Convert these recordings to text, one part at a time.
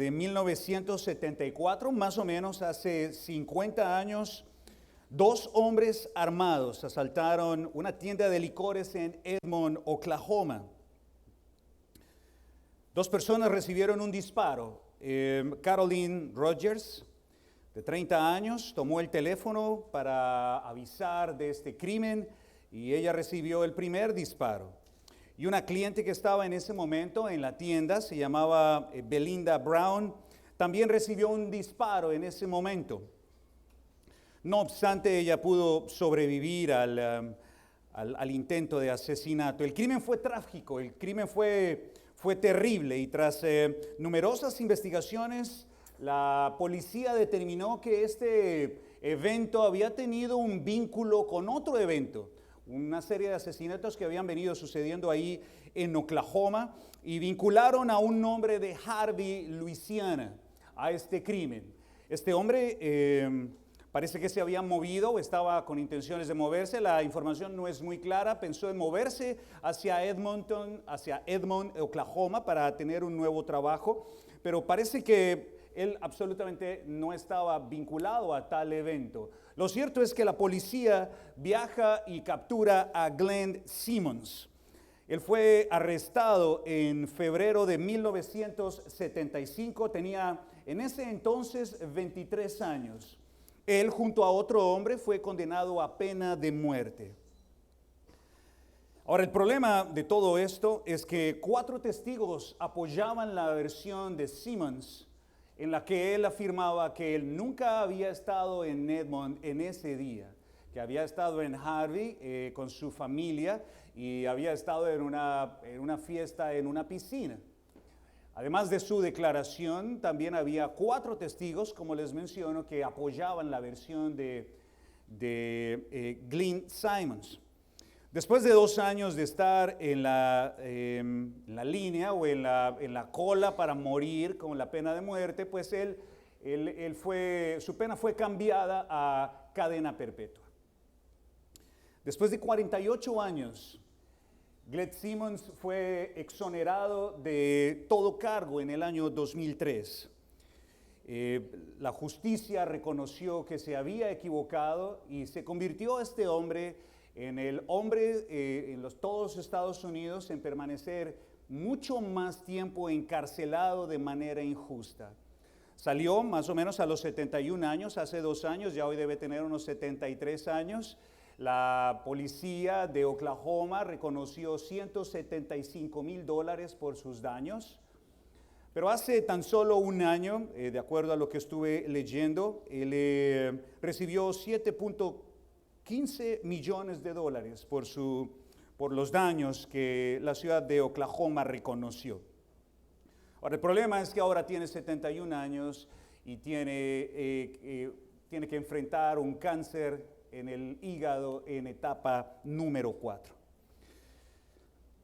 de 1974, más o menos hace 50 años, dos hombres armados asaltaron una tienda de licores en Edmond, Oklahoma. Dos personas recibieron un disparo. Caroline Rogers, de 30 años, tomó el teléfono para avisar de este crimen y ella recibió el primer disparo. Y una cliente que estaba en ese momento en la tienda, se llamaba Belinda Brown, también recibió un disparo en ese momento. No obstante, ella pudo sobrevivir al intento de asesinato. El crimen fue trágico, el crimen fue terrible y tras numerosas investigaciones, la policía determinó que este evento había tenido un vínculo con otro evento. Una serie de asesinatos que habían venido sucediendo ahí en Oklahoma y vincularon a un hombre de Harvey, Luisiana, a este crimen. Este hombre parece que se había movido, estaba con intenciones de moverse, la información no es muy clara, pensó en moverse hacia Edmond, Oklahoma, para tener un nuevo trabajo, pero parece que él absolutamente no estaba vinculado a tal evento. Lo cierto es que la policía viaja y captura a Glenn Simmons. Él fue arrestado en febrero de 1975, tenía en ese entonces 23 años. Él junto a otro hombre fue condenado a pena de muerte. Ahora, el problema de todo esto es que 4 testigos apoyaban la versión de Simmons, en la que él afirmaba que él nunca había estado en Edmond en ese día, que había estado en Harvey con su familia y había estado en una fiesta en una piscina. Además de su declaración, también había 4 testigos, como les menciono, que apoyaban la versión de Glenn Simmons. Después de 2 años de estar en la línea o en la cola para morir con la pena de muerte, pues su pena fue cambiada a cadena perpetua. Después de 48 años, Glenn Simmons fue exonerado de todo cargo en el año 2003. La justicia reconoció que se había equivocado y se convirtió este hombre en el hombre en todos los Estados Unidos en permanecer mucho más tiempo encarcelado de manera injusta. Salió más o menos a los 71 años, hace 2 años, ya hoy debe tener unos 73 años. La policía de Oklahoma reconoció $175,000 por sus daños. Pero hace tan solo 1 año, de acuerdo a lo que estuve leyendo, él recibió $7.15 millones por los daños que la ciudad de Oklahoma reconoció. Ahora, el problema es que ahora tiene 71 años y tiene que enfrentar un cáncer en el hígado en etapa número 4.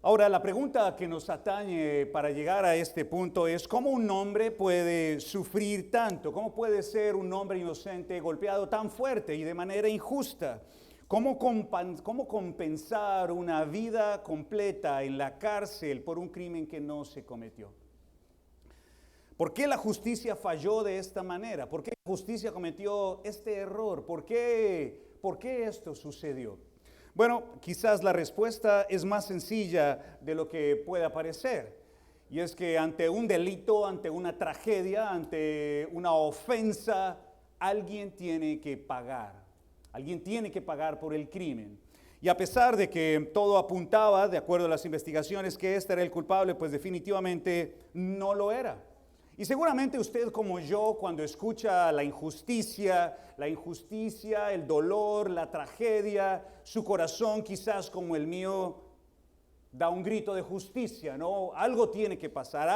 Ahora, la pregunta que nos atañe para llegar a este punto es ¿cómo un hombre puede sufrir tanto? ¿Cómo puede ser un hombre inocente golpeado tan fuerte y de manera injusta? ¿Cómo compensar una vida completa en la cárcel por un crimen que no se cometió? ¿Por qué la justicia falló de esta manera? ¿Por qué la justicia cometió este error? ¿Por qué esto sucedió? Bueno, quizás la respuesta es más sencilla de lo que pueda parecer. Y es que ante un delito, ante una tragedia, ante una ofensa, alguien tiene que pagar. Alguien tiene que pagar por el crimen. Y a pesar de que todo apuntaba, de acuerdo a las investigaciones, que este era el culpable, pues definitivamente no lo era. Y seguramente usted como yo, cuando escucha la injusticia, el dolor, la tragedia, su corazón quizás como el mío da un grito de justicia, ¿no? Algo tiene que pasar,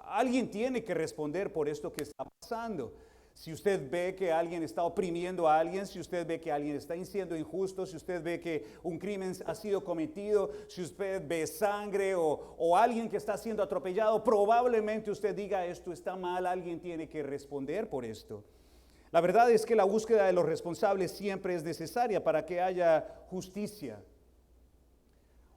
alguien tiene que responder por esto que está pasando. Si usted ve que alguien está oprimiendo a alguien, si usted ve que alguien está siendo injusto, si usted ve que un crimen ha sido cometido, si usted ve sangre o alguien que está siendo atropellado, probablemente usted diga esto está mal, alguien tiene que responder por esto. La verdad es que la búsqueda de los responsables siempre es necesaria para que haya justicia.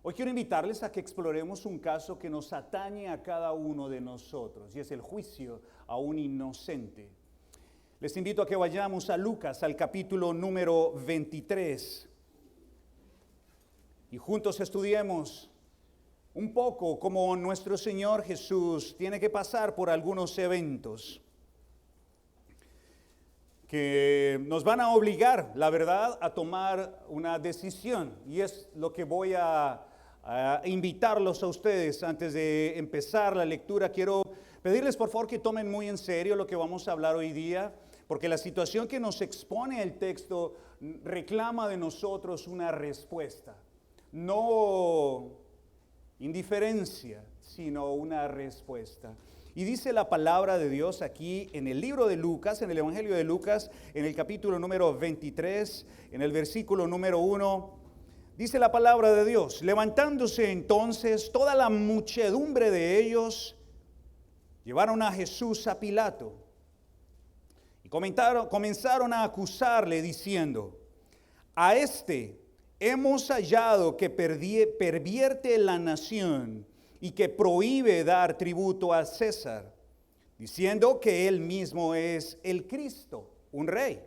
Hoy quiero invitarles a que exploremos un caso que nos atañe a cada uno de nosotros, y es el juicio a un inocente. Les invito a que vayamos a Lucas, al capítulo número 23, y juntos estudiemos un poco cómo nuestro Señor Jesús tiene que pasar por algunos eventos que nos van a obligar, la verdad, a tomar una decisión. Y es lo que voy a invitarlos a ustedes antes de empezar la lectura. Quiero pedirles por favor que tomen muy en serio lo que vamos a hablar hoy día, porque la situación que nos expone el texto reclama de nosotros una respuesta. No indiferencia, sino una respuesta. Y dice la palabra de Dios aquí en el libro de Lucas, en el Evangelio de Lucas, en el capítulo número 23, en el versículo número 1, dice la palabra de Dios: levantándose entonces toda la muchedumbre de ellos, llevaron a Jesús a Pilato y comenzaron a acusarle diciendo: a este hemos hallado que pervierte la nación y que prohíbe dar tributo a César, diciendo que él mismo es el Cristo, un rey.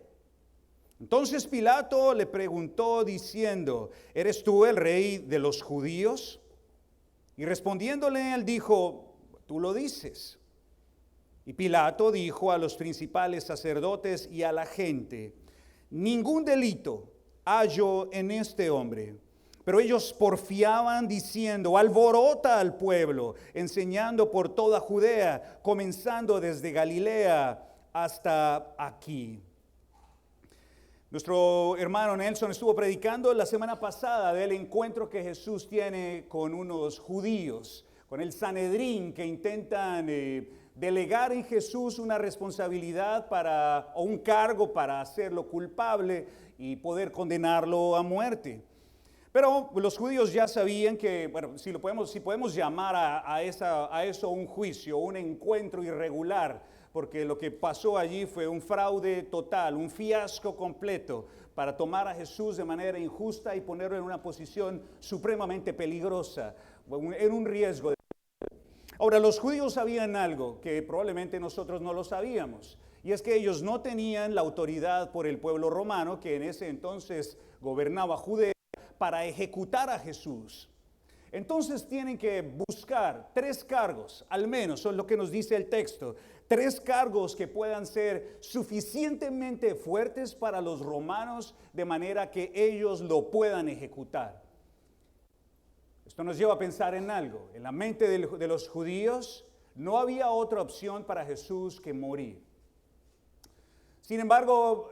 Entonces Pilato le preguntó diciendo: ¿eres tú el rey de los judíos? Y respondiéndole él dijo: tú lo dices. Y Pilato dijo a los principales sacerdotes y a la gente: ningún delito hallo en este hombre. Pero ellos porfiaban diciendo: alborota al pueblo, enseñando por toda Judea, comenzando desde Galilea hasta aquí. Nuestro hermano Nelson estuvo predicando la semana pasada del encuentro que Jesús tiene con unos judíos, con el Sanedrín, que intentan delegar en Jesús una responsabilidad o un cargo para hacerlo culpable y poder condenarlo a muerte. Pero los judíos ya sabían que, bueno, si podemos llamar a eso un juicio, un encuentro irregular, porque lo que pasó allí fue un fraude total, un fiasco completo para tomar a Jesús de manera injusta y ponerlo en una posición supremamente peligrosa, en un riesgo. Ahora, los judíos sabían algo que probablemente nosotros no lo sabíamos, y es que ellos no tenían la autoridad por el pueblo romano, que en ese entonces gobernaba Judea, para ejecutar a Jesús. Entonces tienen que buscar 3 cargos, al menos, eso es lo que nos dice el texto, 3 cargos que puedan ser suficientemente fuertes para los romanos de manera que ellos lo puedan ejecutar. Esto nos lleva a pensar en algo. En la mente de los judíos no había otra opción para Jesús que morir. Sin embargo,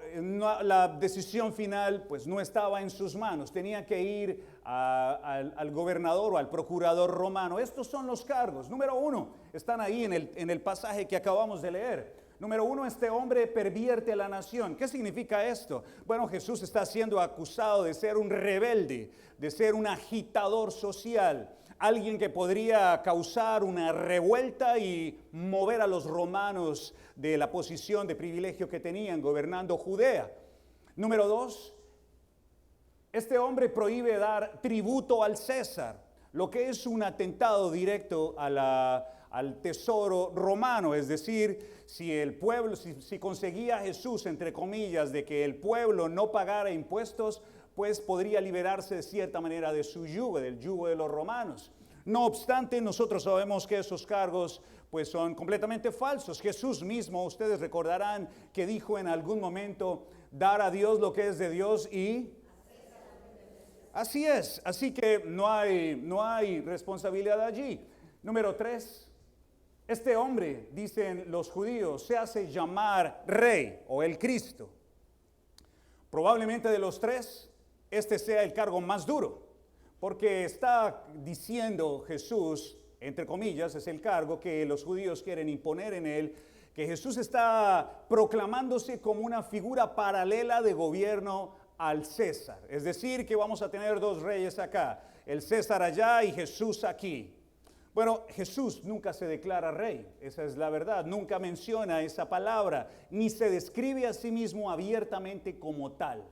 la decisión final pues no estaba en sus manos. Tenía que ir al gobernador o al procurador romano. Estos son los cargos. Número 1, están ahí en el pasaje que acabamos de leer. Número 1, este hombre pervierte la nación. ¿Qué significa esto? Bueno, Jesús está siendo acusado de ser un rebelde, de ser un agitador social, alguien que podría causar una revuelta y mover a los romanos de la posición de privilegio que tenían gobernando Judea. Número 2, este hombre prohíbe dar tributo al César, lo que es un atentado directo al tesoro romano. Es decir, si el pueblo, si conseguía Jesús, entre comillas, de que el pueblo no pagara impuestos, pues podría liberarse de cierta manera de su yugo, del yugo de los romanos. No obstante, nosotros sabemos que esos cargos pues son completamente falsos. Jesús mismo, ustedes recordarán que dijo en algún momento: dar a Dios lo que es de Dios y... Así es, así que no hay responsabilidad allí. Número 3, este hombre, dicen los judíos, se hace llamar rey o el Cristo. Probablemente de los 3, este sea el cargo más duro, porque está diciendo Jesús, entre comillas, es el cargo que los judíos quieren imponer en él, que Jesús está proclamándose como una figura paralela de gobierno al César. Es decir, que vamos a tener 2 reyes acá, el César allá y Jesús aquí. Bueno, Jesús nunca se declara rey, esa es la verdad, nunca menciona esa palabra, ni se describe a sí mismo abiertamente como tal.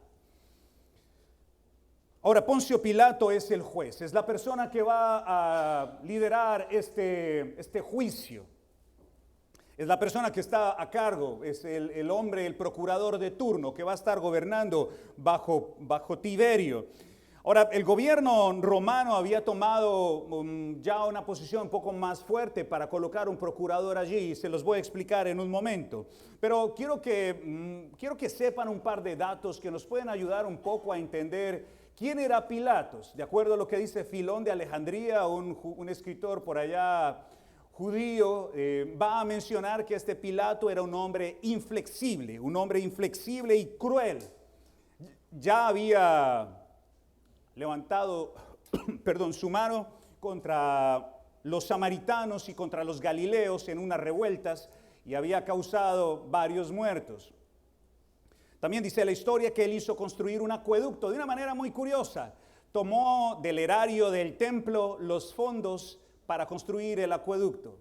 Ahora, Poncio Pilato es el juez, es la persona que va a liderar este juicio. Es la persona que está a cargo, es el hombre, el procurador de turno que va a estar gobernando bajo Tiberio. Ahora, el gobierno romano había tomado ya una posición un poco más fuerte para colocar un procurador allí, y se los voy a explicar en un momento. Pero quiero que sepan un par de datos que nos pueden ayudar un poco a entender quién era Pilatos. De acuerdo a lo que dice Filón de Alejandría, un escritor por allá judío, va a mencionar que este Pilato era un hombre inflexible y cruel. Ya había levantado su mano contra los samaritanos y contra los galileos en unas revueltas y había causado varios muertos. También dice la historia que él hizo construir un acueducto de una manera muy curiosa. Tomó del erario del templo los fondos para construir el acueducto.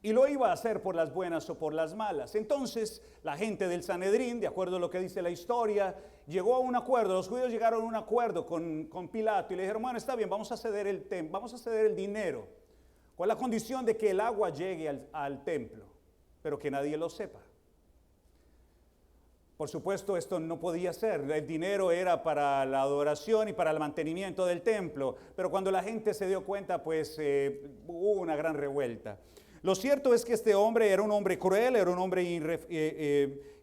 Y lo iba a hacer por las buenas o por las malas. Entonces, la gente del Sanedrín, de acuerdo a lo que dice la historia, llegó a un acuerdo. Los judíos llegaron a un acuerdo con Pilato y le dijeron, bueno, está bien, vamos a ceder el dinero, con la condición de que el agua llegue al templo, pero que nadie lo sepa. Por supuesto, esto no podía ser. El dinero era para la adoración y para el mantenimiento del templo, pero cuando la gente se dio cuenta, pues hubo una gran revuelta. Lo cierto es que este hombre era un hombre cruel, era un hombre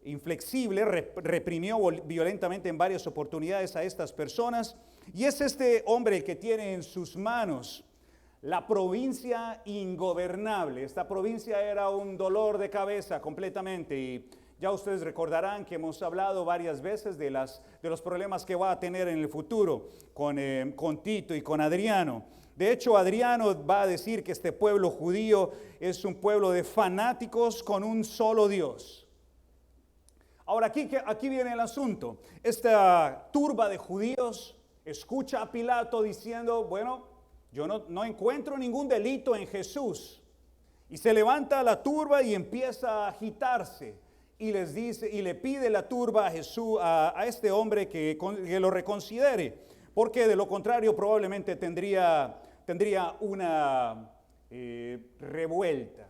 inflexible, reprimió violentamente en varias oportunidades a estas personas, y es este hombre el que tiene en sus manos la provincia ingobernable. Esta provincia era un dolor de cabeza completamente, y ya ustedes recordarán que hemos hablado varias veces de los problemas que va a tener en el futuro con Tito y con Adriano. De hecho, Adriano va a decir que este pueblo judío es un pueblo de fanáticos con un solo Dios. Ahora, aquí viene el asunto. Esta turba de judíos escucha a Pilato diciendo, bueno, yo no encuentro ningún delito en Jesús. Y se levanta la turba y empieza a agitarse. Y les dice, y le pide la turba a Jesús, a este hombre que lo reconsidere, porque de lo contrario probablemente tendría una revuelta.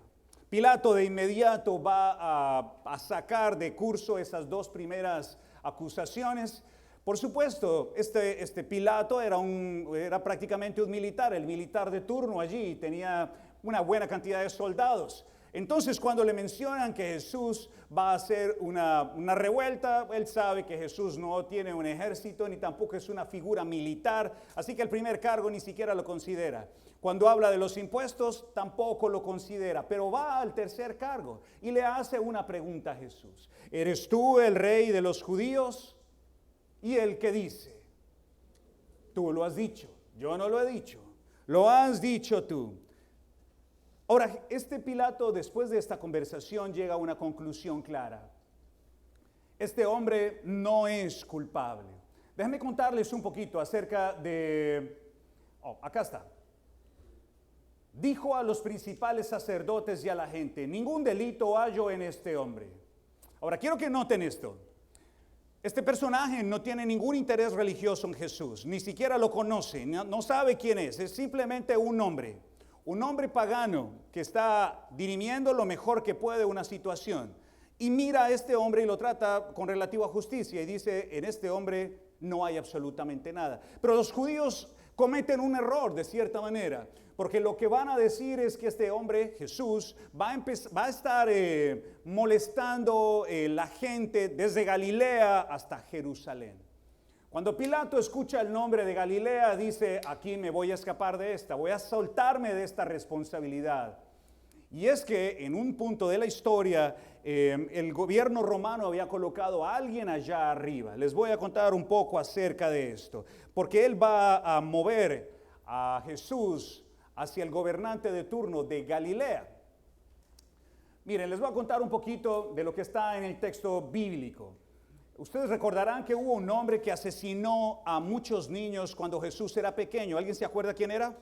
Pilato de inmediato va a sacar de curso esas dos primeras acusaciones. Por supuesto, este Pilato era prácticamente un militar, el militar de turno allí, tenía una buena cantidad de soldados. Entonces, cuando le mencionan que Jesús va a hacer una revuelta, él sabe que Jesús no tiene un ejército ni tampoco es una figura militar, así que el primer cargo ni siquiera lo considera. Cuando habla de los impuestos, tampoco lo considera, pero va al tercer cargo y le hace una pregunta a Jesús. ¿Eres tú el rey de los judíos? Y él que dice, tú lo has dicho, yo no lo he dicho, lo has dicho tú. Ahora, este Pilato, después de esta conversación, llega a una conclusión clara. Este hombre no es culpable. Déjenme contarles un poquito acerca de... acá está. Dijo a los principales sacerdotes y a la gente, ningún delito hallo en este hombre. Ahora, quiero que noten esto. Este personaje no tiene ningún interés religioso en Jesús, ni siquiera lo conoce, no sabe quién es simplemente un hombre. Un hombre pagano que está dirimiendo lo mejor que puede una situación. Y mira a este hombre y lo trata con relativa justicia y dice, en este hombre no hay absolutamente nada. Pero los judíos cometen un error de cierta manera, porque lo que van a decir es que este hombre, Jesús, va a estar molestando la gente desde Galilea hasta Jerusalén. Cuando Pilato escucha el nombre de Galilea, dice, aquí me voy a escapar de esta, voy a soltarme de esta responsabilidad. Y es que en un punto de la historia, el gobierno romano había colocado a alguien allá arriba. Les voy a contar un poco acerca de esto, porque él va a mover a Jesús hacia el gobernante de turno de Galilea. Miren, les voy a contar un poquito de lo que está en el texto bíblico. Ustedes recordarán que hubo un hombre que asesinó a muchos niños cuando Jesús era pequeño. ¿Alguien se acuerda quién era?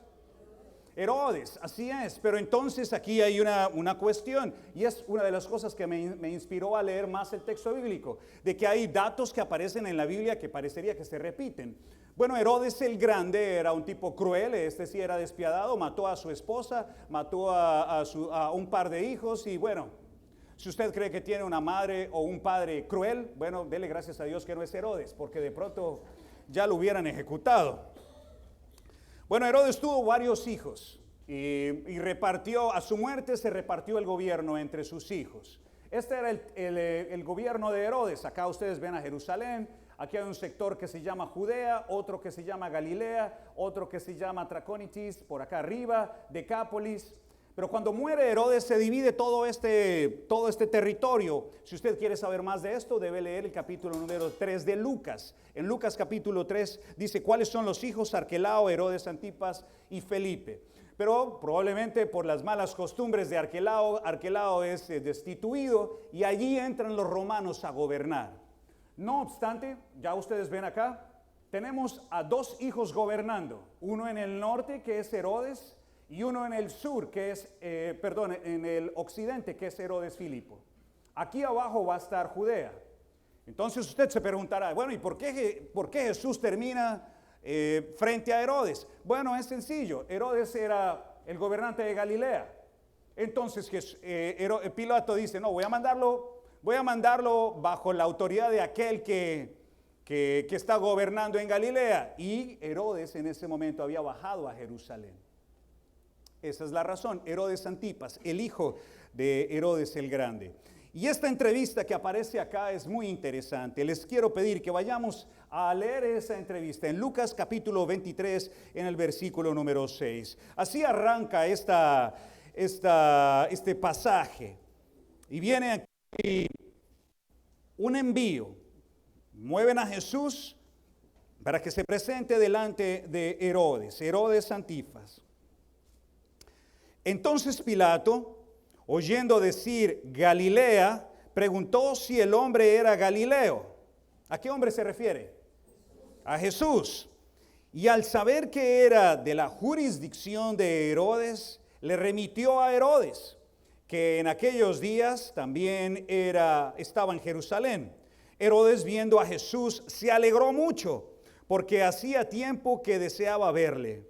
Herodes, así es. Pero entonces aquí hay una cuestión, y es una de las cosas que me inspiró a leer más el texto bíblico, de que hay datos que aparecen en la Biblia que parecería que se repiten. Bueno, Herodes el Grande era un tipo cruel, este sí era despiadado, mató a su esposa, mató a un par de hijos y bueno, si usted cree que tiene una madre o un padre cruel, bueno, dele gracias a Dios que no es Herodes, porque de pronto ya lo hubieran ejecutado. Bueno, Herodes tuvo varios hijos y repartió, a su muerte se repartió el gobierno entre sus hijos. Este era el gobierno de Herodes. Acá ustedes ven a Jerusalén, aquí hay un sector que se llama Judea, otro que se llama Galilea, otro que se llama Traconitis, por acá arriba, Decápolis. Pero cuando muere Herodes se divide todo este territorio. Si usted quiere saber más de esto, debe leer el capítulo número 3 de Lucas. En Lucas capítulo 3 dice cuáles son los hijos: Arquelao, Herodes Antipas y Felipe. Pero probablemente por las malas costumbres de Arquelao es destituido y allí entran los romanos a gobernar. No obstante, ya ustedes ven acá, tenemos a dos hijos gobernando. Uno en el norte, que es Herodes, y uno en el sur, que es, en el occidente, que es Herodes Filipo. Aquí abajo va a estar Judea. Entonces usted se preguntará, bueno, ¿y por qué Jesús termina frente a Herodes? Bueno, es sencillo. Herodes era el gobernante de Galilea. Entonces Pilato dice, no, voy a mandarlo bajo la autoridad de aquel que está gobernando en Galilea. Y Herodes en ese momento había bajado a Jerusalén. Esa es la razón. Herodes Antipas, el hijo de Herodes el Grande. Y esta entrevista que aparece acá es muy interesante. Les quiero pedir que vayamos a leer esa entrevista en Lucas capítulo 23 en el versículo número 6. Así arranca este pasaje. Y viene aquí un envío. Mueven a Jesús para que se presente delante de Herodes Antipas. Entonces Pilato, oyendo decir Galilea, preguntó si el hombre era Galileo. ¿A qué hombre se refiere? A Jesús. Y al saber que era de la jurisdicción de Herodes, le remitió a Herodes, que en aquellos días también estaba en Jerusalén. Herodes, viendo a Jesús, se alegró mucho, porque hacía tiempo que deseaba verle,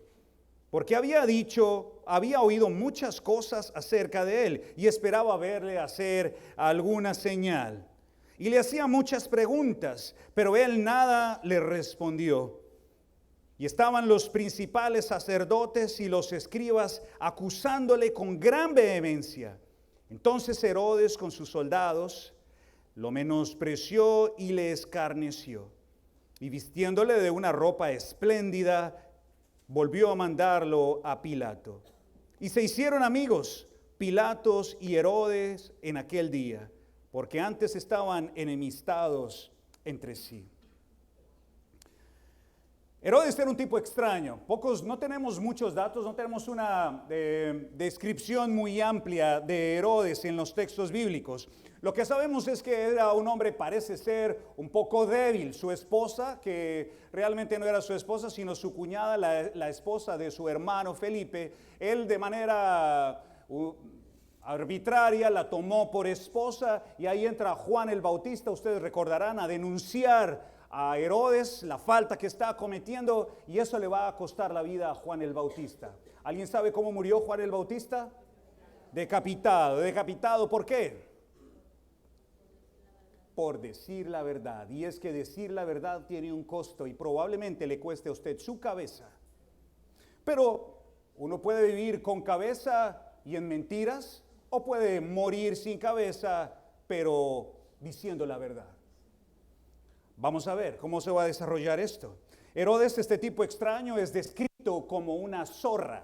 porque había oído muchas cosas acerca de él y esperaba verle hacer alguna señal. Y le hacía muchas preguntas, pero él nada le respondió. Y estaban los principales sacerdotes y los escribas acusándole con gran vehemencia. Entonces Herodes con sus soldados lo menospreció y le escarneció. Y vistiéndole de una ropa espléndida, volvió a mandarlo a Pilato. Y se hicieron amigos Pilatos y Herodes en aquel día, porque antes estaban enemistados entre sí. Herodes era un tipo extraño. No tenemos muchos datos, no tenemos una descripción muy amplia de Herodes en los textos bíblicos. Lo que sabemos es que era un hombre, parece ser, un poco débil. Su esposa, que realmente no era su esposa, sino su cuñada, la esposa de su hermano Felipe, él de manera arbitraria la tomó por esposa, y ahí entra Juan el Bautista, ustedes recordarán, a denunciar a Herodes la falta que está cometiendo, y eso le va a costar la vida a Juan el Bautista. ¿Alguien sabe cómo murió Juan el Bautista? Decapitado. ¿Decapitado por qué? Por decir la verdad. Y es que decir la verdad tiene un costo y probablemente le cueste a usted su cabeza. Pero uno puede vivir con cabeza y en mentiras, o puede morir sin cabeza pero diciendo la verdad. Vamos a ver cómo se va a desarrollar esto. Herodes, este tipo extraño, es descrito como una zorra.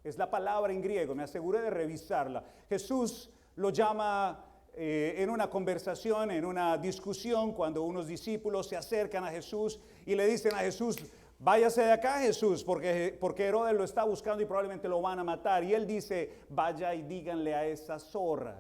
Es la palabra en griego, me aseguré de revisarla. Jesús lo llama en una conversación, en una discusión, cuando unos discípulos se acercan a Jesús y le dicen a Jesús: váyase de acá, Jesús, porque Herodes lo está buscando y probablemente lo van a matar. Y él dice: vaya y díganle a esa zorra.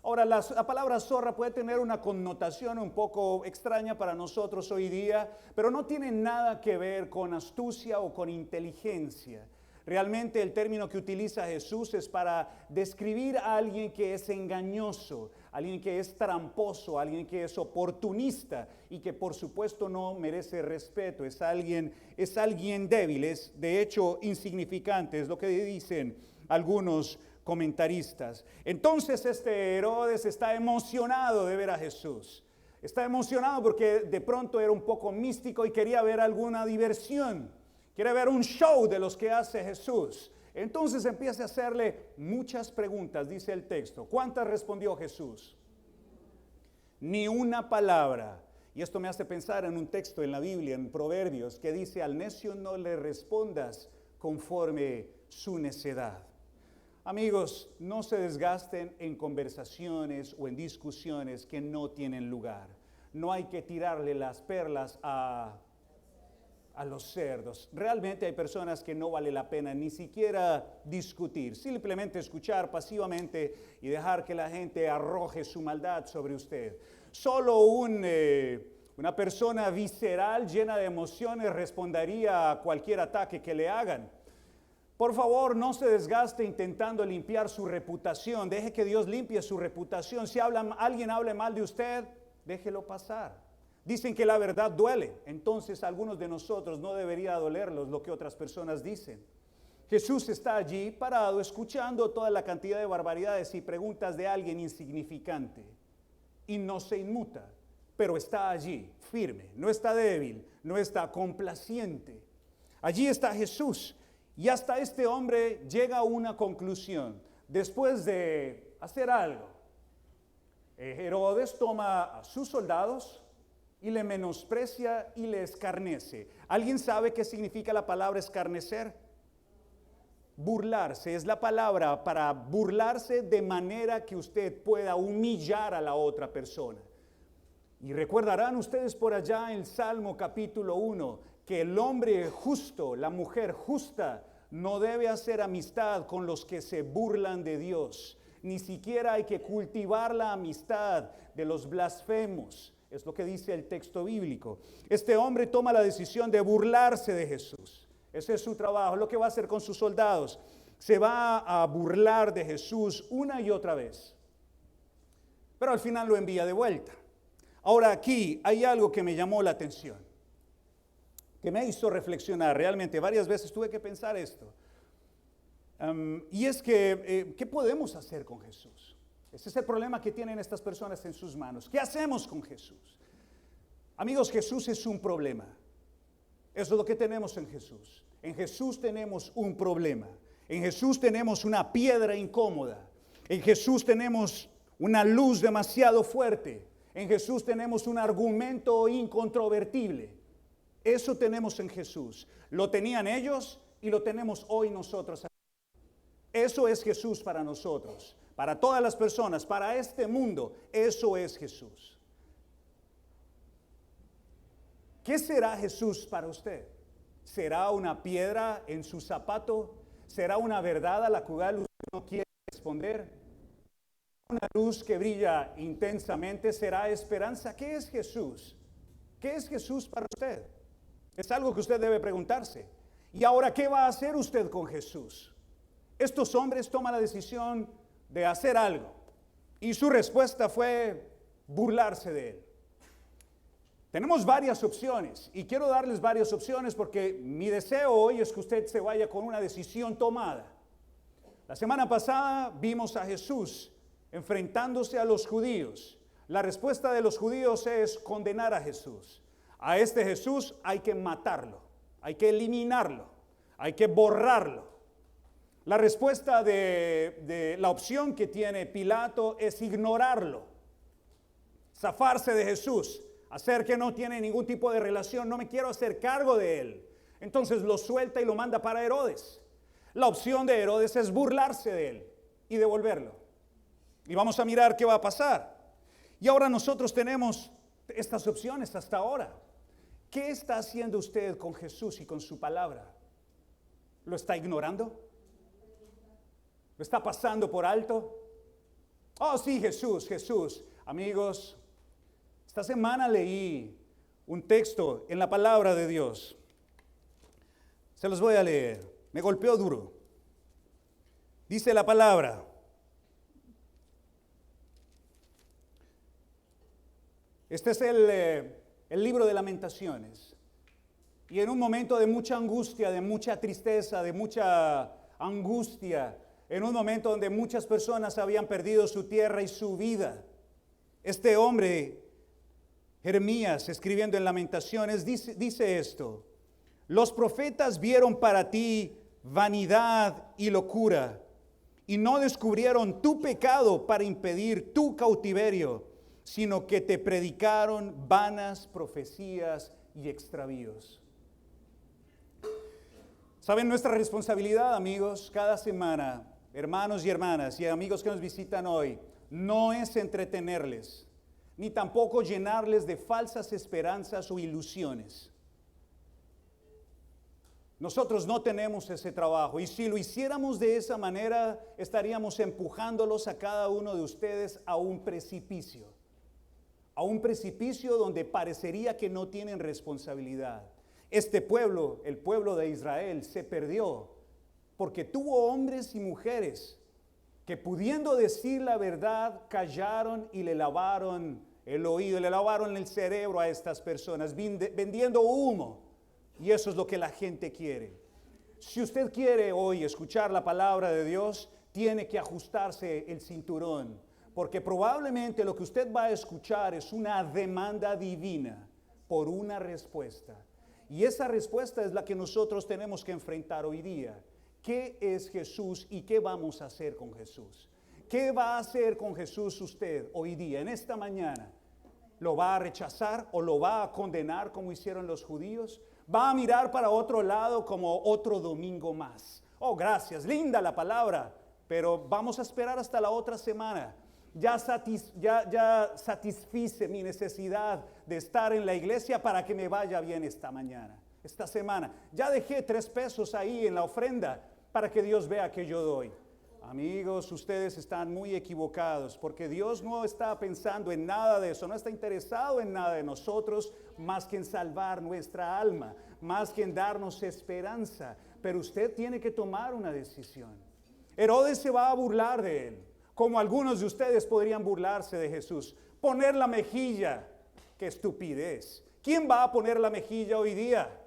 Ahora, la palabra zorra puede tener una connotación un poco extraña para nosotros hoy día, pero no tiene nada que ver con astucia o con inteligencia. Realmente el término que utiliza Jesús es para describir a alguien que es engañoso, alguien que es tramposo, alguien que es oportunista y que por supuesto no merece respeto. Es alguien débil, es de hecho insignificante, es lo que dicen algunos comentaristas. Entonces este Herodes está emocionado de ver a Jesús. Está emocionado porque de pronto era un poco místico y quería ver alguna diversión. Quiere ver un show de los que hace Jesús. Entonces empieza a hacerle muchas preguntas, dice el texto. ¿Cuántas respondió Jesús? Ni una palabra. Y esto me hace pensar en un texto en la Biblia, en Proverbios, que dice: al necio no le respondas conforme su necedad. Amigos, no se desgasten en conversaciones o en discusiones que no tienen lugar. No hay que tirarle las perlas a los cerdos. Realmente hay personas que no vale la pena ni siquiera discutir, simplemente escuchar pasivamente y dejar que la gente arroje su maldad sobre usted. Solo una persona visceral, llena de emociones, respondería a cualquier ataque que le hagan. Por favor, no se desgaste intentando limpiar su reputación. Deje que Dios limpie su reputación. Si alguien habla mal de usted, déjelo pasar. Dicen que la verdad duele, entonces a algunos de nosotros no debería dolerlos lo que otras personas dicen. Jesús está allí parado escuchando toda la cantidad de barbaridades y preguntas de alguien insignificante y no se inmuta, pero está allí firme, no está débil, no está complaciente. Allí está Jesús y hasta este hombre llega a una conclusión después de hacer algo. Herodes toma a sus soldados y le menosprecia y le escarnece. ¿Alguien sabe qué significa la palabra escarnecer? Burlarse. Es la palabra para burlarse de manera que usted pueda humillar a la otra persona. Y recordarán ustedes por allá en el Salmo capítulo 1 que el hombre justo, la mujer justa, no debe hacer amistad con los que se burlan de Dios. Ni siquiera hay que cultivar la amistad de los blasfemos. Es lo que dice el texto bíblico. Este hombre toma la decisión de burlarse de Jesús. Ese es su trabajo, lo que va a hacer con sus soldados. Se va a burlar de Jesús una y otra vez. Pero al final lo envía de vuelta. Ahora aquí hay algo que me llamó la atención, que me hizo reflexionar. Realmente varias veces tuve que pensar esto. Y es que, ¿qué podemos hacer con Jesús? Ese es el problema que tienen estas personas en sus manos. ¿Qué hacemos con Jesús? Amigos, Jesús es un problema. Eso es lo que tenemos en Jesús. En Jesús tenemos un problema. En Jesús tenemos una piedra incómoda. En Jesús tenemos una luz demasiado fuerte. En Jesús tenemos un argumento incontrovertible. Eso tenemos en Jesús. Lo tenían ellos y lo tenemos hoy nosotros. Eso es Jesús para nosotros. Para todas las personas, para este mundo, eso es Jesús. ¿Qué será Jesús para usted? ¿Será una piedra en su zapato? ¿Será una verdad a la cual usted no quiere responder? ¿Una luz que brilla intensamente? ¿Será esperanza? ¿Qué es Jesús? ¿Qué es Jesús para usted? Es algo que usted debe preguntarse. Y ahora, ¿qué va a hacer usted con Jesús? Estos hombres toman la decisión de hacer algo y su respuesta fue burlarse de él. Tenemos varias opciones y quiero darles varias opciones porque mi deseo hoy es que usted se vaya con una decisión tomada. La semana pasada vimos a Jesús enfrentándose a los judíos. La respuesta de los judíos es condenar a Jesús. A este Jesús hay que matarlo, hay que eliminarlo, hay que borrarlo. La respuesta de la opción que tiene Pilato es ignorarlo, zafarse de Jesús, hacer que no tiene ningún tipo de relación, no me quiero hacer cargo de él. Entonces lo suelta y lo manda para Herodes. La opción de Herodes es burlarse de él y devolverlo. Y vamos a mirar qué va a pasar. Y ahora nosotros tenemos estas opciones hasta ahora. ¿Qué está haciendo usted con Jesús y con su palabra? ¿Lo está ignorando? ¿Lo está pasando por alto? Oh, sí, Jesús, Jesús. Amigos, esta semana leí un texto en la palabra de Dios. Se los voy a leer. me golpeó duro. Dice la palabra: este es el libro de Lamentaciones. Y en un momento de mucha angustia, de mucha tristeza, de mucha angustia, en un momento donde muchas personas habían perdido su tierra y su vida, este hombre, Jeremías, escribiendo en Lamentaciones, dice esto: los profetas vieron para ti vanidad y locura, y no descubrieron tu pecado para impedir tu cautiverio, sino que te predicaron vanas profecías y extravíos. ¿Saben nuestra responsabilidad, amigos? Cada semana, hermanos y hermanas y amigos que nos visitan hoy, no es entretenerles, ni tampoco llenarles de falsas esperanzas o ilusiones. Nosotros no tenemos ese trabajo, y si lo hiciéramos de esa manera, estaríamos empujándolos a cada uno de ustedes a un precipicio donde parecería que no tienen responsabilidad. Este pueblo, el pueblo de Israel, se perdió porque tuvo hombres y mujeres que, pudiendo decir la verdad, callaron y le lavaron el oído, le lavaron el cerebro a estas personas, vendiendo humo. Y eso es lo que la gente quiere. Si usted quiere hoy escuchar la palabra de Dios, tiene que ajustarse el cinturón, porque probablemente lo que usted va a escuchar es una demanda divina por una respuesta. Y esa respuesta es la que nosotros tenemos que enfrentar hoy día. ¿Qué es Jesús y qué vamos a hacer con Jesús? ¿Qué va a hacer con Jesús usted hoy día, en esta mañana? ¿Lo va a rechazar o lo va a condenar como hicieron los judíos? ¿Va a mirar para otro lado como otro domingo más? Oh, gracias, linda la palabra, pero vamos a esperar hasta la otra semana. Ya satisfice mi necesidad de estar en la iglesia para que me vaya bien esta semana. Ya dejé 3 pesos ahí en la ofrenda para que Dios vea que yo doy. Amigos, ustedes están muy equivocados, porque Dios no está pensando en nada de eso, no está interesado en nada de nosotros, más que en salvar nuestra alma, más que en darnos esperanza. Pero usted tiene que tomar una decisión. Herodes se va a burlar de él, como algunos de ustedes podrían burlarse de Jesús. Poner la mejilla, qué estupidez. ¿Quién va a poner la mejilla hoy día?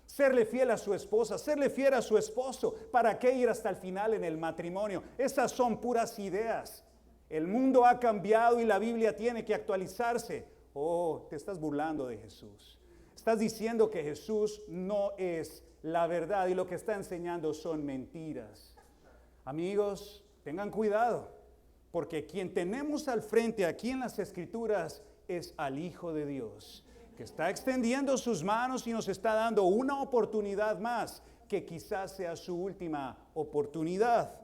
Serle fiel a su esposa, serle fiel a su esposo. ¿Para qué ir hasta el final en el matrimonio? Esas son puras ideas. El mundo ha cambiado y la Biblia tiene que actualizarse. Oh, te estás burlando de Jesús. Estás diciendo que Jesús no es la verdad y lo que está enseñando son mentiras. Amigos, tengan cuidado, porque quien tenemos al frente aquí en las Escrituras es al Hijo de Dios, que está extendiendo sus manos y nos está dando una oportunidad más, que quizás sea su última oportunidad.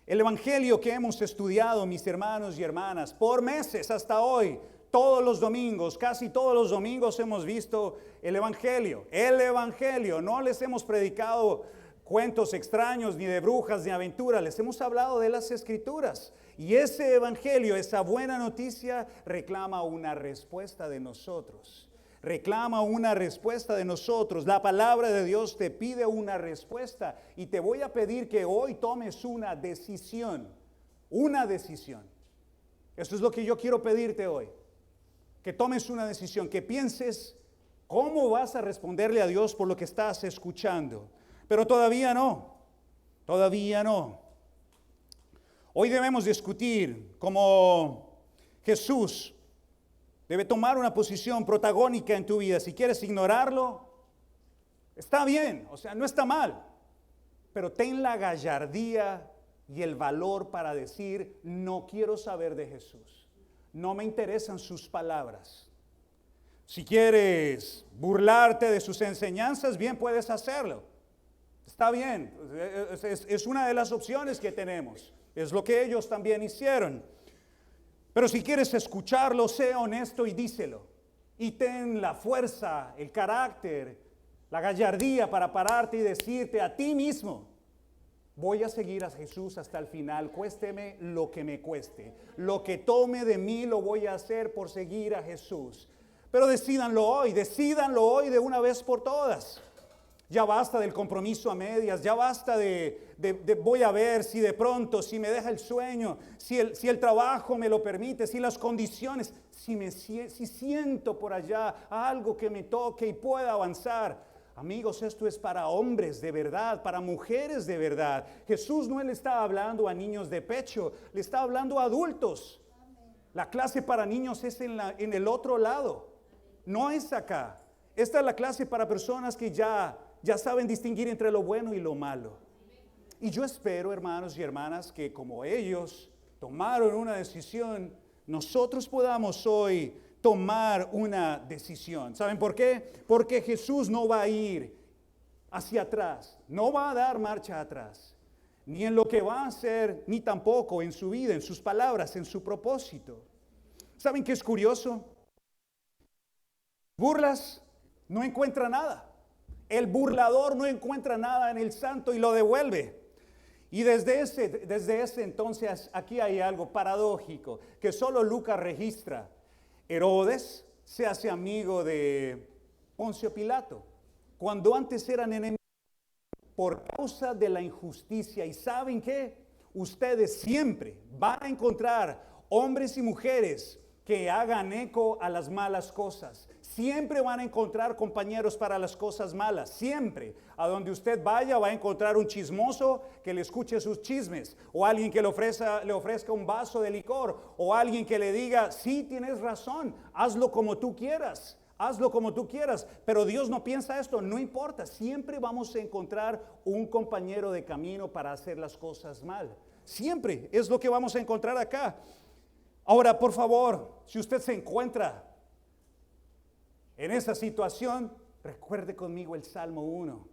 El Evangelio que hemos estudiado, mis hermanos y hermanas, por meses hasta hoy, todos los domingos, casi todos los domingos hemos visto el Evangelio. El Evangelio, no les hemos predicado cuentos extraños, ni de brujas, ni aventuras, les hemos hablado de las Escrituras. Y ese Evangelio, esa buena noticia, reclama una respuesta de nosotros. Reclama una respuesta de nosotros. La palabra de Dios te pide una respuesta. Y te voy a pedir que hoy tomes una decisión. Una decisión. Eso es lo que yo quiero pedirte hoy. Que tomes una decisión, que pienses cómo vas a responderle a Dios por lo que estás escuchando. Pero todavía no. Hoy debemos discutir cómo Jesús debe tomar una posición protagónica en tu vida. Si quieres ignorarlo, está bien, o sea, no está mal. Pero ten la gallardía y el valor para decir: no quiero saber de Jesús. No me interesan sus palabras. Si quieres burlarte de sus enseñanzas, bien puedes hacerlo. Está bien, es una de las opciones que tenemos. Es lo que ellos también hicieron. Pero si quieres escucharlo, sé honesto y díselo. Y ten la fuerza, el carácter, la gallardía para pararte y decirte a ti mismo: voy a seguir a Jesús hasta el final, cuésteme lo que me cueste. Lo que tome de mí lo voy a hacer por seguir a Jesús. Pero decídanlo hoy de una vez por todas. Ya basta del compromiso a medias, ya basta de voy a ver si de pronto, si me deja el sueño, si el trabajo me lo permite, si las condiciones, si siento por allá algo que me toque y pueda avanzar. Amigos, esto es para hombres de verdad, para mujeres de verdad. Jesús no le está hablando a niños de pecho, le está hablando a adultos. La clase para niños es en el otro lado, no es acá. Esta es la clase para personas que ya saben distinguir entre lo bueno y lo malo. Y yo espero, hermanos y hermanas, que como ellos tomaron una decisión, nosotros podamos hoy tomar una decisión. ¿Saben por qué? Porque Jesús no va a ir hacia atrás, no va a dar marcha atrás, ni en lo que va a hacer, ni tampoco en su vida, en sus palabras, en su propósito. ¿Saben qué es curioso? Burlas no encuentra nada. El burlador no encuentra nada en el santo y lo devuelve. Y desde ese entonces aquí hay algo paradójico que solo Lucas registra. Herodes se hace amigo de Poncio Pilato, cuando antes eran enemigos por causa de la injusticia. ¿Y saben qué? Ustedes siempre van a encontrar hombres y mujeres que hagan eco a las malas cosas. Siempre van a encontrar compañeros para las cosas malas. Siempre. A donde usted vaya va a encontrar un chismoso que le escuche sus chismes. O alguien que le ofrezca un vaso de licor. O alguien que le diga, sí, tienes razón, hazlo como tú quieras. Hazlo como tú quieras. Pero Dios no piensa esto, no importa. Siempre vamos a encontrar un compañero de camino para hacer las cosas mal. Siempre es lo que vamos a encontrar acá. Ahora, por favor, si usted se encuentra en esa situación, recuerde conmigo el Salmo 1.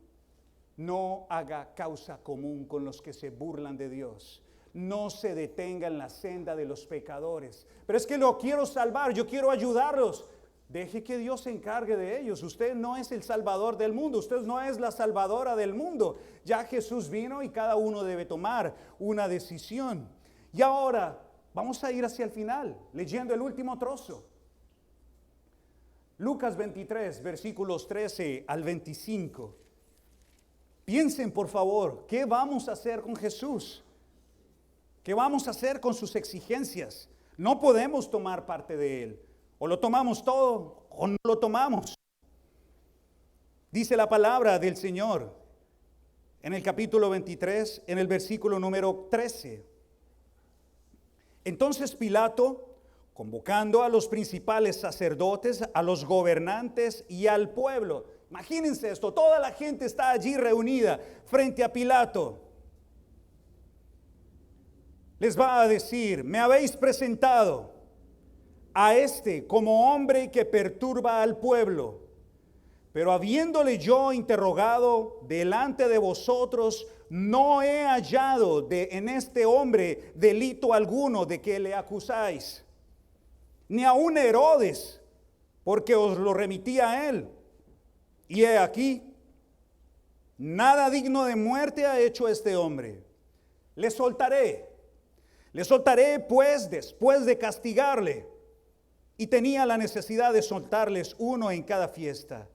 No haga causa común con los que se burlan de Dios. No se detenga en la senda de los pecadores. Pero es que lo quiero salvar, yo quiero ayudarlos. Deje que Dios se encargue de ellos. Usted no es el salvador del mundo. Usted no es la salvadora del mundo. Ya Jesús vino y cada uno debe tomar una decisión. Y ahora vamos a ir hacia el final, leyendo el último trozo. Lucas 23, versículos 13 al 25. Piensen, por favor, ¿qué vamos a hacer con Jesús? ¿Qué vamos a hacer con sus exigencias? No podemos tomar parte de Él. O lo tomamos todo o no lo tomamos. Dice la palabra del Señor en el capítulo 23, en el versículo número 13. Entonces Pilato, convocando a los principales sacerdotes, a los gobernantes y al pueblo. Imagínense esto, toda la gente está allí reunida frente a Pilato. Les va a decir, me habéis presentado a este como hombre que perturba al pueblo. Pero habiéndole yo interrogado delante de vosotros, no he hallado en este hombre delito alguno de que le acusáis, ni aun Herodes, porque os lo remití a él. Y he aquí, nada digno de muerte ha hecho este hombre. Le soltaré pues después de castigarle. Y tenía la necesidad de soltarles uno en cada fiesta.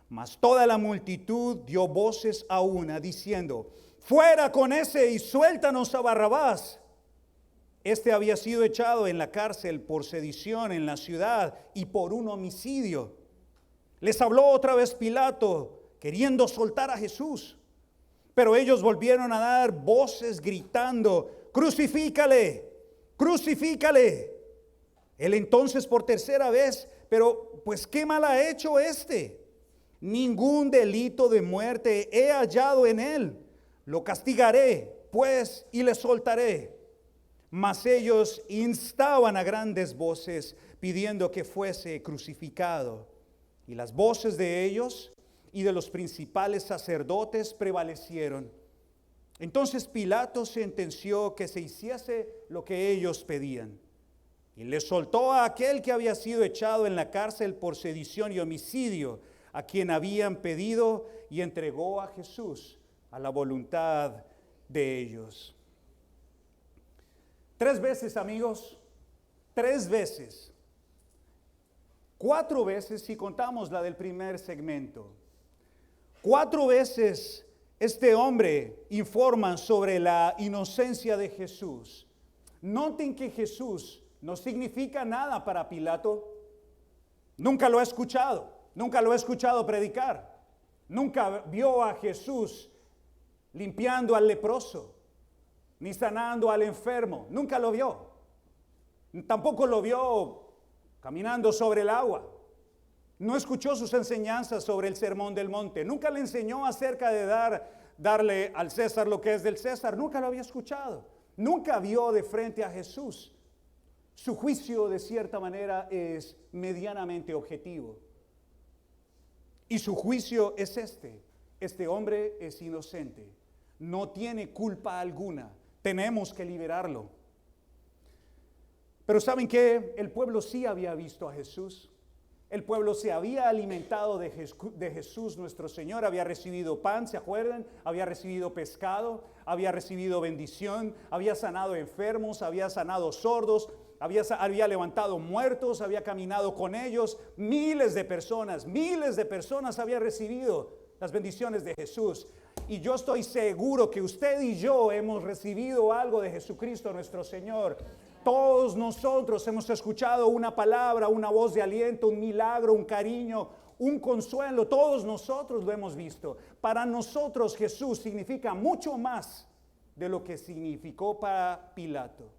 Mas toda la multitud dio voces a una, diciendo, fuera con ese y suéltanos a Barrabás. Este había sido echado en la cárcel por sedición en la ciudad y por un homicidio. Les habló otra vez Pilato, queriendo soltar a Jesús. Pero ellos volvieron a dar voces gritando, crucifícale, crucifícale. Él entonces por tercera vez, pero pues qué mal ha hecho este. Ningún delito de muerte he hallado en él. Lo castigaré, pues, y le soltaré. Mas ellos instaban a grandes voces, pidiendo que fuese crucificado. Y las voces de ellos y de los principales sacerdotes prevalecieron. Entonces Pilato sentenció que se hiciese lo que ellos pedían. Y le soltó a aquel que había sido echado en la cárcel por sedición y homicidio, a quien habían pedido, y entregó a Jesús a la voluntad de ellos. 3 veces, amigos, 3 veces. 4 veces si contamos la del primer segmento. 4 veces este hombre informa sobre la inocencia de Jesús. Noten que Jesús no significa nada para Pilato. Nunca lo ha escuchado, nunca lo ha escuchado predicar. Nunca vio a Jesús limpiando al leproso, ni sanando al enfermo. Nunca lo vio. Tampoco lo vio caminando sobre el agua. No escuchó sus enseñanzas sobre el Sermón del Monte. Nunca le enseñó acerca de darle al César lo que es del César. Nunca lo había escuchado. Nunca vio de frente a Jesús. Su juicio, de cierta manera, es medianamente objetivo. Y su juicio es este. Este hombre es inocente. No tiene culpa alguna. Tenemos que liberarlo. Pero ¿saben qué? El pueblo sí había visto a Jesús. El pueblo se había alimentado de Jesús nuestro Señor. Había recibido pan, ¿se acuerdan? Había recibido pescado, había recibido bendición, había sanado enfermos, había sanado sordos, había levantado muertos, había caminado con ellos. Miles de personas habían recibido las bendiciones de Jesús. Y yo estoy seguro que usted y yo hemos recibido algo de Jesucristo nuestro Señor. Todos nosotros hemos escuchado una palabra, una voz de aliento, un milagro, un cariño, un consuelo. Todos nosotros lo hemos visto. Para nosotros Jesús significa mucho más de lo que significó para Pilato.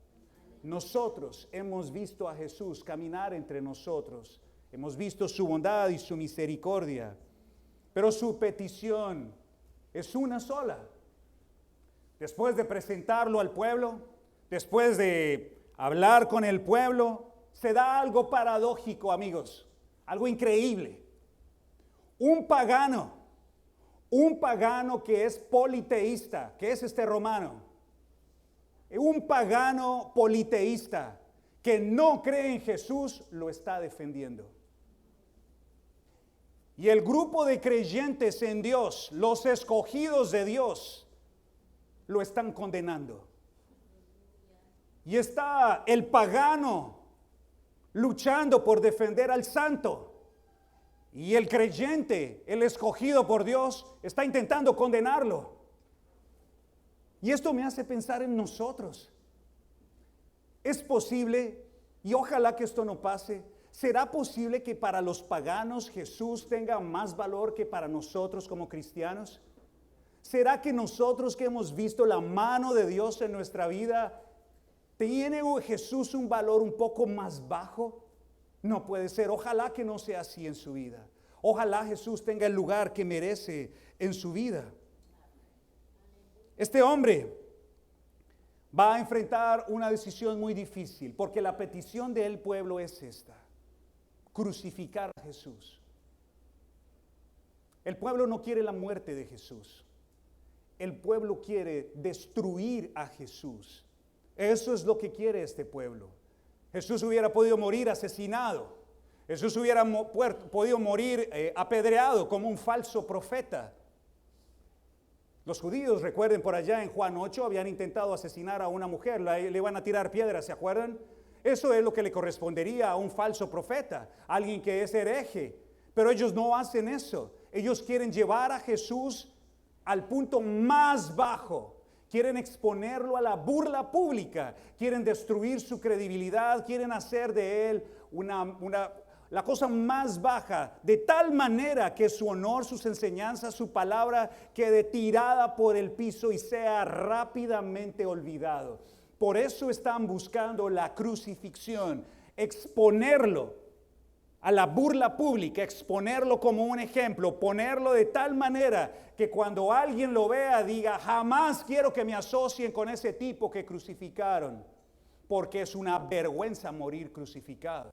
Nosotros hemos visto a Jesús caminar entre nosotros. Hemos visto su bondad y su misericordia. Pero su petición es una sola. Después de presentarlo al pueblo, después de hablar con el pueblo, se da algo paradójico, amigos, algo increíble. Un pagano que es politeísta, que es este romano, un pagano politeísta que no cree en Jesús, lo está defendiendo. Y el grupo de creyentes en Dios, los escogidos de Dios, lo están condenando. Y está el pagano luchando por defender al santo. Y el creyente, el escogido por Dios, está intentando condenarlo. Y esto me hace pensar en nosotros. Es posible, y ojalá que esto no pase, ¿será posible que para los paganos Jesús tenga más valor que para nosotros como cristianos? ¿Será que nosotros que hemos visto la mano de Dios en nuestra vida, ¿tiene Jesús un valor un poco más bajo? No puede ser. Ojalá que no sea así en su vida. Ojalá Jesús tenga el lugar que merece en su vida. Este hombre va a enfrentar una decisión muy difícil, porque la petición del pueblo es esta: crucificar a Jesús. El pueblo no quiere la muerte de Jesús. El pueblo quiere destruir a Jesús. Eso es lo que quiere este pueblo. Jesús hubiera podido morir asesinado. Jesús hubiera podido morir apedreado como un falso profeta. Los judíos, recuerden, por allá en Juan 8, habían intentado asesinar a una mujer. Le iban a tirar piedras, ¿se acuerdan? Eso es lo que le correspondería a un falso profeta, alguien que es hereje. Pero ellos no hacen eso. Ellos quieren llevar a Jesús al punto más bajo. Quieren exponerlo a la burla pública, quieren destruir su credibilidad, quieren hacer de él la cosa más baja, de tal manera que su honor, sus enseñanzas, su palabra quede tirada por el piso y sea rápidamente olvidado. Por eso están buscando la crucifixión, exponerlo a la burla pública, exponerlo como un ejemplo, ponerlo de tal manera que cuando alguien lo vea diga: jamás quiero que me asocien con ese tipo que crucificaron, porque es una vergüenza morir crucificado.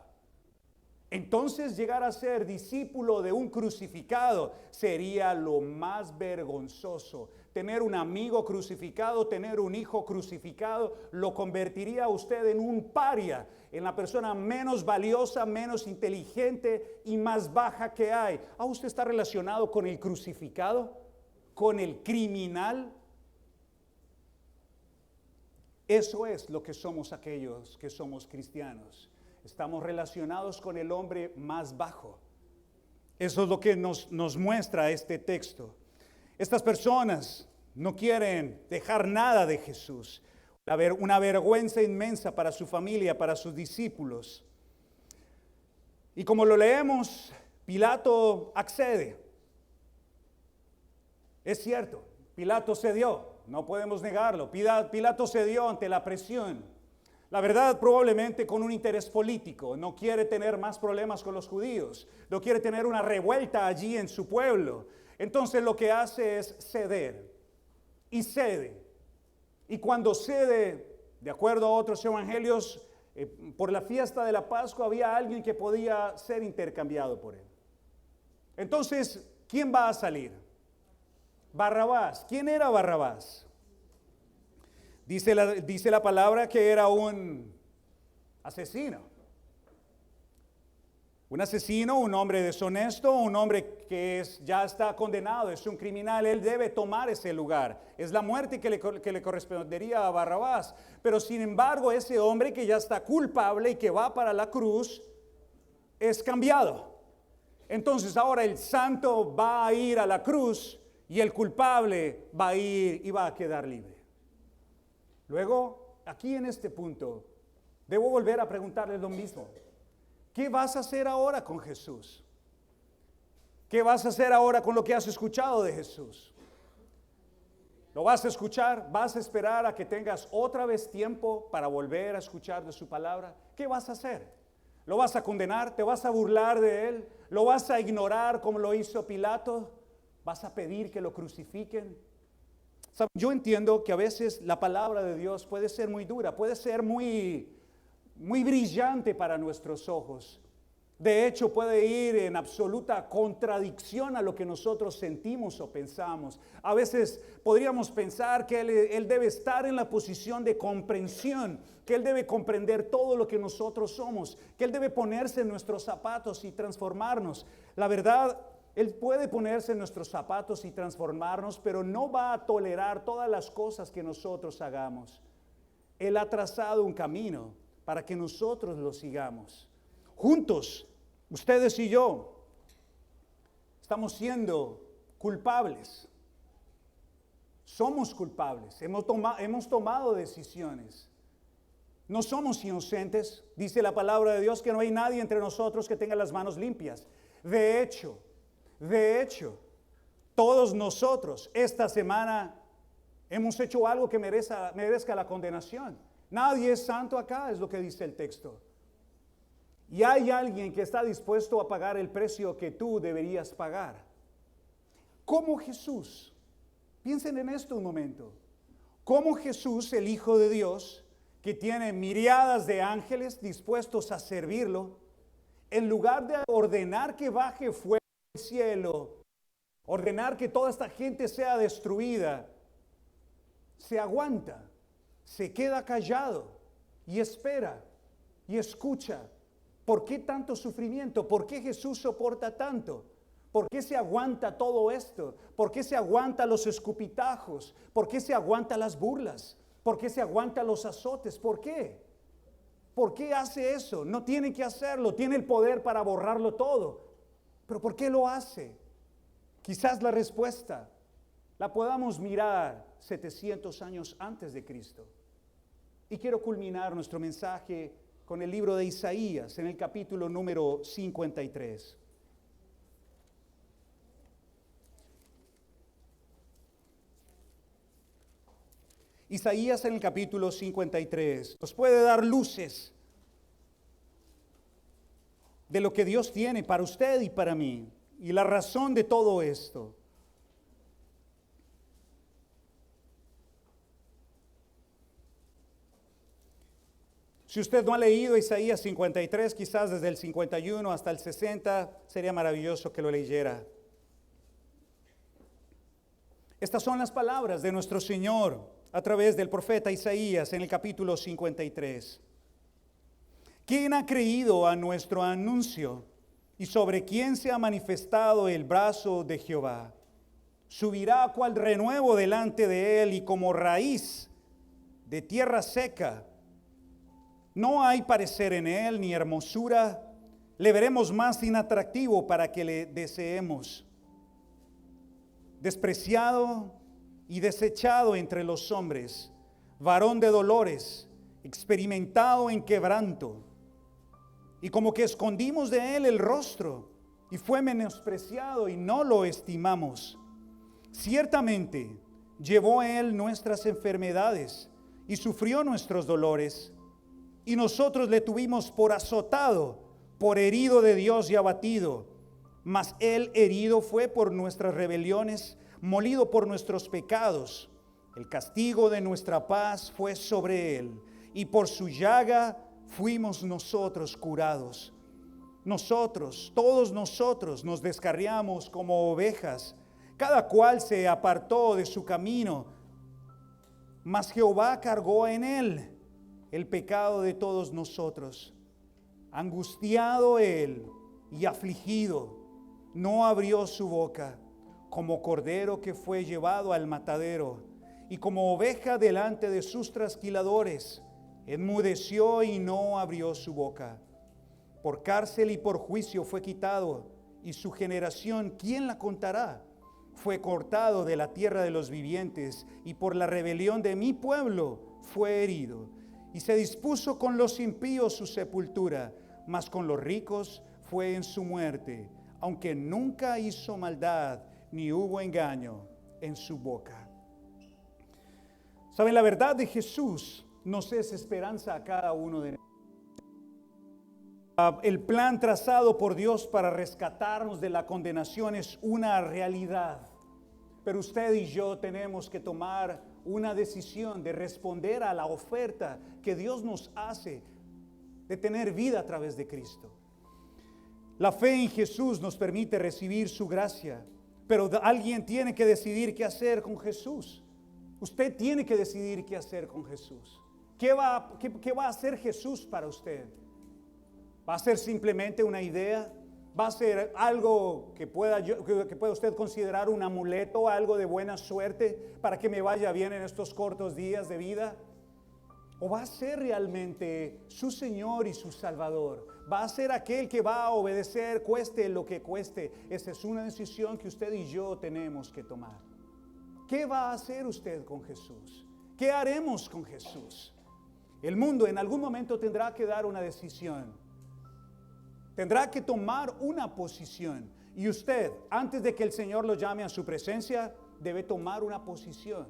Entonces llegar a ser discípulo de un crucificado sería lo más vergonzoso. Tener un amigo crucificado, tener un hijo crucificado, lo convertiría a usted en un paria, en la persona menos valiosa, menos inteligente y más baja que hay. ¿Usted está relacionado con el crucificado? ¿Con el criminal? Eso es lo que somos aquellos que somos cristianos. Estamos relacionados con el hombre más bajo. Eso es lo que nos muestra este texto. Estas personas no quieren dejar nada de Jesús. Una vergüenza inmensa para su familia, para sus discípulos. Y como lo leemos, Pilato accede. Es cierto, Pilato cedió, no podemos negarlo. Pilato cedió ante la presión. La verdad, probablemente con un interés político. No quiere tener más problemas con los judíos. No quiere tener una revuelta allí en su pueblo. Entonces lo que hace es ceder. Y cede. Y cuando cede, de acuerdo a otros evangelios, por la fiesta de la Pascua había alguien que podía ser intercambiado por él. Entonces, ¿quién va a salir? Barrabás. ¿Quién era Barrabás? Dice la palabra que era un asesino. Un asesino, un hombre deshonesto, un hombre que ya está condenado, es un criminal. Él debe tomar ese lugar. Es la muerte que le correspondería a Barrabás. Pero sin embargo, ese hombre que ya está culpable y que va para la cruz, es cambiado. Entonces ahora el santo va a ir a la cruz y el culpable va a ir y va a quedar libre. Luego, aquí en este punto, debo volver a preguntarle lo mismo. ¿Qué vas a hacer ahora con Jesús? ¿Qué vas a hacer ahora con lo que has escuchado de Jesús? ¿Lo vas a escuchar? ¿Vas a esperar a que tengas otra vez tiempo para volver a escuchar de su palabra? ¿Qué vas a hacer? ¿Lo vas a condenar? ¿Te vas a burlar de él? ¿Lo vas a ignorar como lo hizo Pilato? ¿Vas a pedir que lo crucifiquen? Yo entiendo que a veces la palabra de Dios puede ser muy dura, puede ser muy brillante para nuestros ojos. De hecho, puede ir en absoluta contradicción a lo que nosotros sentimos o pensamos. A veces podríamos pensar que él debe estar en la posición de comprensión, que Él debe comprender todo lo que nosotros somos, que Él debe ponerse en nuestros zapatos y transformarnos. La verdad, Él puede ponerse en nuestros zapatos y transformarnos, pero no va a tolerar todas las cosas que nosotros hagamos. Él ha trazado un camino para que nosotros lo sigamos. Juntos, ustedes y yo, estamos siendo culpables. Somos culpables. Hemos tomado decisiones. No somos inocentes. Dice la palabra de Dios que no hay nadie entre nosotros que tenga las manos limpias. De hecho, todos nosotros esta semana hemos hecho algo que merezca la condenación. Nadie es santo acá, es lo que dice el texto. Y hay alguien que está dispuesto a pagar el precio que tú deberías pagar. Como Jesús. Piensen en esto un momento. Como Jesús, el Hijo de Dios, que tiene miríadas de ángeles dispuestos a servirlo, en lugar de ordenar que baje fuego del cielo, ordenar que toda esta gente sea destruida, se aguanta. Se queda callado y espera y escucha. ¿Por qué tanto sufrimiento? ¿Por qué Jesús soporta tanto? ¿Por qué se aguanta todo esto? ¿Por qué se aguanta los escupitajos? ¿Por qué se aguanta las burlas? ¿Por qué se aguanta los azotes? ¿Por qué? ¿Por qué hace eso? No tiene que hacerlo, tiene el poder para borrarlo todo. ¿Pero por qué lo hace? Quizás la respuesta la podamos mirar 700 años antes de Cristo. Y quiero culminar nuestro mensaje con el libro de Isaías, en el capítulo número 53. Isaías en el capítulo 53 nos puede dar luces de lo que Dios tiene para usted y para mí, y la razón de todo esto. Si usted no ha leído Isaías 53, quizás desde el 51 hasta el 60, sería maravilloso que lo leyera. Estas son las palabras de nuestro Señor a través del profeta Isaías en el capítulo 53. ¿Quién ha creído a nuestro anuncio y sobre quién se ha manifestado el brazo de Jehová? Subirá cual renuevo delante de él y como raíz de tierra seca. No hay parecer en él ni hermosura, le veremos más inatractivo para que le deseemos. despreciado y desechado entre los hombres, varón de dolores, experimentado en quebranto. Y como que escondimos de él el rostro, y fue menospreciado y no lo estimamos. Ciertamente llevó él nuestras enfermedades y sufrió nuestros dolores, y nosotros le tuvimos por azotado, por herido de Dios y abatido. Mas él herido fue por nuestras rebeliones, molido por nuestros pecados. El castigo de nuestra paz fue sobre él, y por su llaga fuimos nosotros curados. Nosotros, todos nosotros, nos descarriamos como ovejas, cada cual se apartó de su camino, mas Jehová cargó en él el pecado de todos nosotros. Angustiado él y afligido, no abrió su boca, como cordero que fue llevado al matadero, y como oveja delante de sus trasquiladores, enmudeció y no abrió su boca. Por cárcel y por juicio fue quitado, y su generación, ¿quién la contará? Fue cortado de la tierra de los vivientes, y por la rebelión de mi pueblo fue herido. Y se dispuso con los impíos su sepultura, mas con los ricos fue en su muerte, aunque nunca hizo maldad, ni hubo engaño en su boca. ¿Saben? La verdad de Jesús nos es esperanza a cada uno de nosotros. El plan trazado por Dios para rescatarnos de la condenación es una realidad. Pero usted y yo tenemos que tomar una decisión de responder a la oferta que Dios nos hace de tener vida a través de Cristo. La fe en Jesús nos permite recibir su gracia, pero alguien tiene que decidir qué hacer con Jesús. Usted tiene que decidir qué hacer con Jesús. ¿Qué va a hacer Jesús para usted? ¿Va a ser simplemente una idea? ¿Va a ser algo que pueda usted considerar un amuleto, algo de buena suerte para que me vaya bien en estos cortos días de vida? ¿O va a ser realmente su Señor y su Salvador? ¿Va a ser aquel que va a obedecer, cueste lo que cueste? Esa es una decisión que usted y yo tenemos que tomar. ¿Qué va a hacer usted con Jesús? ¿Qué haremos con Jesús? El mundo en algún momento tendrá que dar una decisión. Tendrá que tomar una posición. Y usted, antes de que el Señor lo llame a su presencia, debe tomar una posición.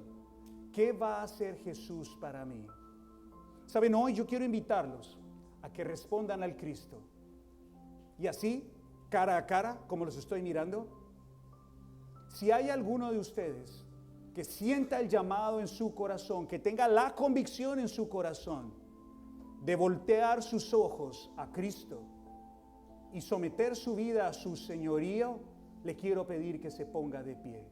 ¿Qué va a hacer Jesús para mí? Saben, hoy yo quiero invitarlos a que respondan al Cristo. Y así, cara a cara, como los estoy mirando, si hay alguno de ustedes que sienta el llamado en su corazón, que tenga la convicción en su corazón de voltear sus ojos a Cristo y someter su vida a su señorío, le quiero pedir que se ponga de pie.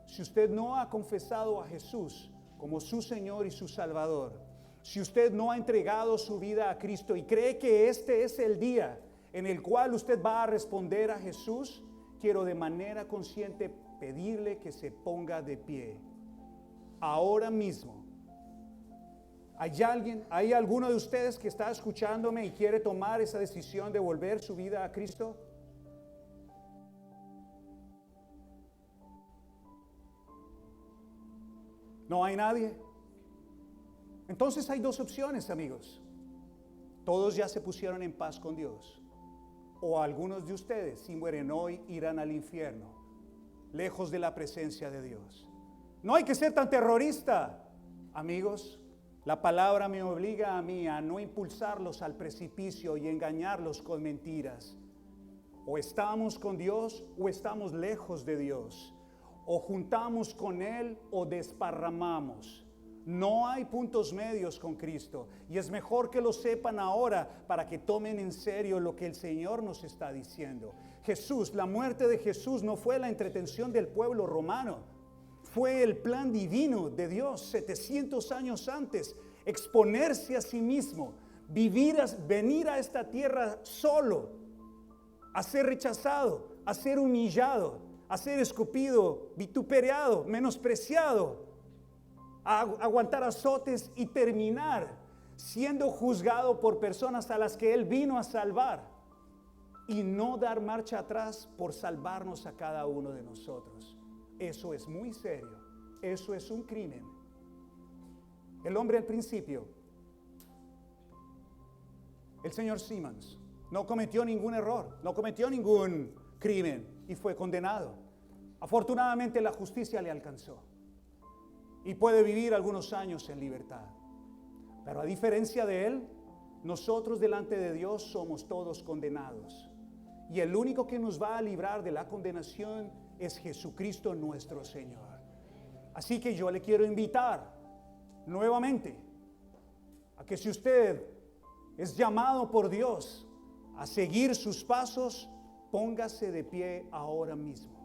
Si usted no ha confesado a Jesús como su Señor y su Salvador, si usted no ha entregado su vida a Cristo y cree que este es el día en el cual usted va a responder a Jesús, quiero de manera consciente pedirle que se ponga de pie. Ahora mismo. ¿Hay alguno de ustedes que está escuchándome y quiere tomar esa decisión de volver su vida a Cristo? ¿No hay nadie? Entonces hay dos opciones, amigos. Todos ya se pusieron en paz con Dios. O algunos de ustedes, si mueren hoy, irán al infierno, lejos de la presencia de Dios. No hay que ser tan terrorista, amigos. La palabra me obliga a mí a no impulsarlos al precipicio y engañarlos con mentiras. O estamos con Dios o estamos lejos de Dios. O juntamos con Él o desparramamos. No hay puntos medios con Cristo. Y es mejor que lo sepan ahora para que tomen en serio lo que el Señor nos está diciendo. Jesús, la muerte de Jesús no fue la entretención del pueblo romano. Fue el plan divino de Dios 700 años antes, exponerse a sí mismo, venir a esta tierra solo, a ser rechazado, a ser humillado, a ser escupido, vituperado, menospreciado, a aguantar azotes y terminar siendo juzgado por personas a las que Él vino a salvar y no dar marcha atrás por salvarnos a cada uno de nosotros. Eso es muy serio. Eso es un crimen. El hombre al principio, el señor Simmons, no cometió ningún error, no cometió ningún crimen y fue condenado. Afortunadamente la justicia le alcanzó y puede vivir algunos años en libertad. Pero a diferencia de él, nosotros delante de Dios somos todos condenados. Y el único que nos va a librar de la condenación es Jesucristo nuestro Señor. Así que yo le quiero invitar nuevamente a que si usted es llamado por Dios a seguir sus pasos, póngase de pie ahora mismo.